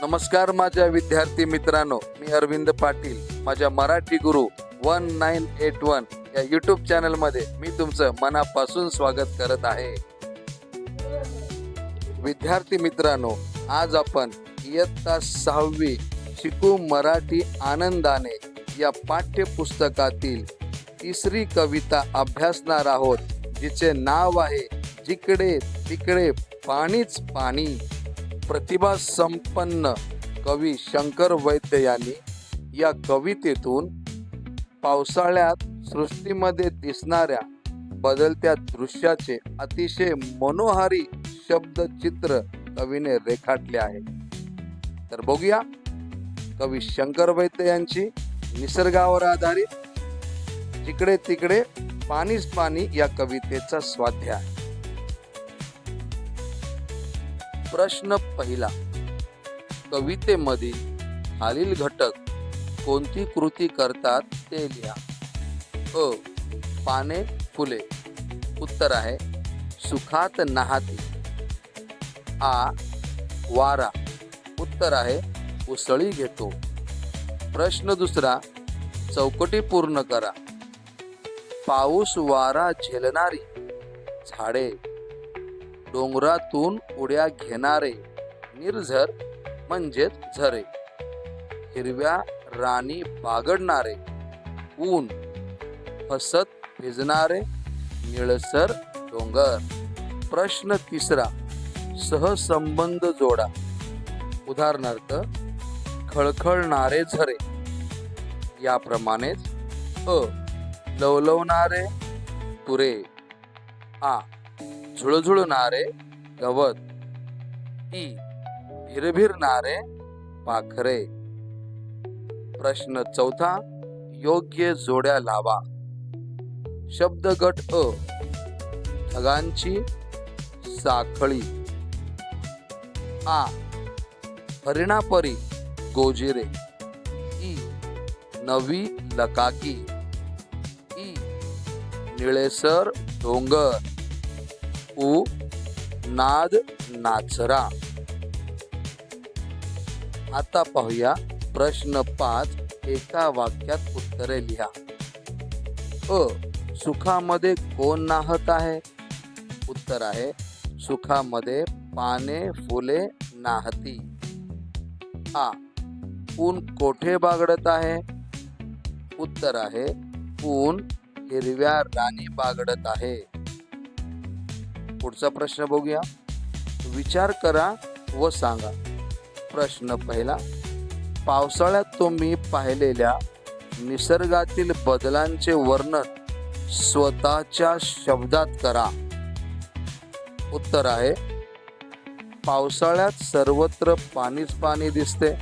नमस्कार माझ्या विद्यार्थी मित्रांनो, मी अरविंद पाटील. माझ्या मराठी गुरु 1981 या यूट्यूब चॅनल मध्ये मी तुमचं मनापासून स्वागत करत आहे. विद्यार्थी मित्रांनो, आज आपण इयत्ता 6वी शिकू मराठी आनंदाने या पाठ्यपुस्तकातील तिसरी कविता अभ्यासणार आहोत, जिचे नाव आहे जिकडे तिकडे पाणीच पाणी. प्रतिभा संपन्न कवी शंकर वैद्य यांनी या कवितेतून पावसाळ्यात सृष्टीमध्ये दिसणाऱ्या बदलत्या दृश्याचे अतिशय मनोहारी शब्दचित्र कवीने रेखाटले आहे. तर बघूया कवी शंकर वैद्य यांची निसर्गावर आधारित जिकडे तिकडे पाणीच पाणी या कवितेचा स्वाध्याय. प्रश्न पहिला, कवितेमधील खालील घटक कोणती कृती करतात ते लिहा. अ. पाने फुले. उत्तर आहे सुखात नाहती. आ. वारा. उत्तर आहे उसळी घेतो. प्रश्न दुसरा, चौकटी पूर्ण करा. पाऊस वारा झेलणारी झाडे, डोंगरातून उड्या घेणारे निर्झर म्हणजेच झरे, हिरव्या राणी बागडणारे ऊन, हसत भिजणारे निळसर डोंगर. प्रश्न तिसरा, सहसंबंध जोडा. उदाहरणार्थ खळखळणारे झरे याप्रमाणेच. अ. लवलवणारे तुरे. आ. झुळझुळणारे गवत. ई. भिरभिरणारे पाखरे. प्रश्न चौथा, योग्य जोड्या लावा. शब्दगट अ. ढगांची साखळी. आ. हरिणापरी गोजिरे. ई. नवी लकाकी. ई. निळेसर डोंगर. उ. नाद नाचरा. आता पाहूया प्रश्न 5. एका वाक्यात उत्तरे लिहा. अ. सुखामध्ये कोण नाहत आहे? उत्तर आहे सुखामध्ये पाने फुले नाहती. आ. ऊन कोठे बागडत आहे? उत्तर आहे ऊन हिरव्या राणी बागडत आहे. पुढचा प्रश्न बघूया. विचार करा व सांगा. प्रश्न पहिला, पावसाळ्यात तुम्ही पाहिलेल्या निसर्गातील बदलांचे वर्णन स्वतःच्या शब्दात करा. उत्तर आहे पावसाळ्यात सर्वत्र पाणीच पाणी दिसते.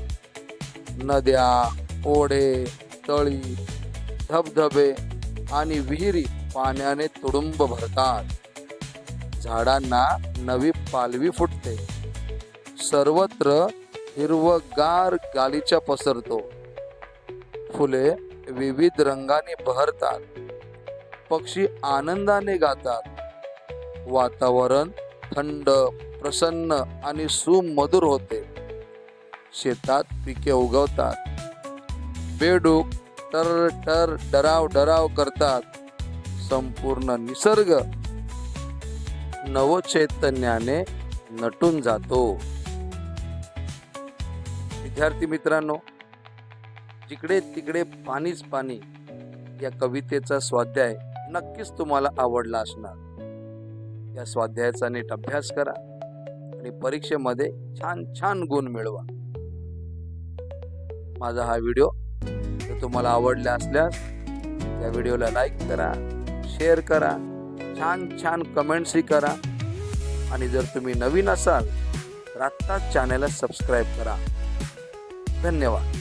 नद्या, ओढे, तळी, धबधबे आणि विहिरी पाण्याने तुडुंब भरतात. झाडांना नवी पालवी फुटते. सर्वत्र हिरवगार गालिचा पसरतो. फुले विविध रंगाने बहरतात. पक्षी आनंदाने गातात. वातावरण थंड, प्रसन्न आणि सुमधुर होते. शेतात पिके उगवतात. बेडूक टर टर डराव डराव करतात. संपूर्ण निसर्ग नवचैतन्याने नटून जातो. विद्यार्थी मित्रांनो, जिकडे तिकडे पाणीच पाणी या कवितेचा स्वाध्याय नक्कीच तुम्हाला आवडला असणार. या स्वाध्यायाचा नीट अभ्यास करा आणि परीक्षेमध्ये छान छान गुण मिळवा. माझा हा व्हिडिओ जर तुम्हाला आवडला असल्यास या व्हिडिओला लाईक करा, शेअर करा, छान छान कमेंट्सही करा. आणि जर तुम्ही नवीन असाल तर आत्ताच चॅनलला सबस्क्राईब करा. धन्यवाद.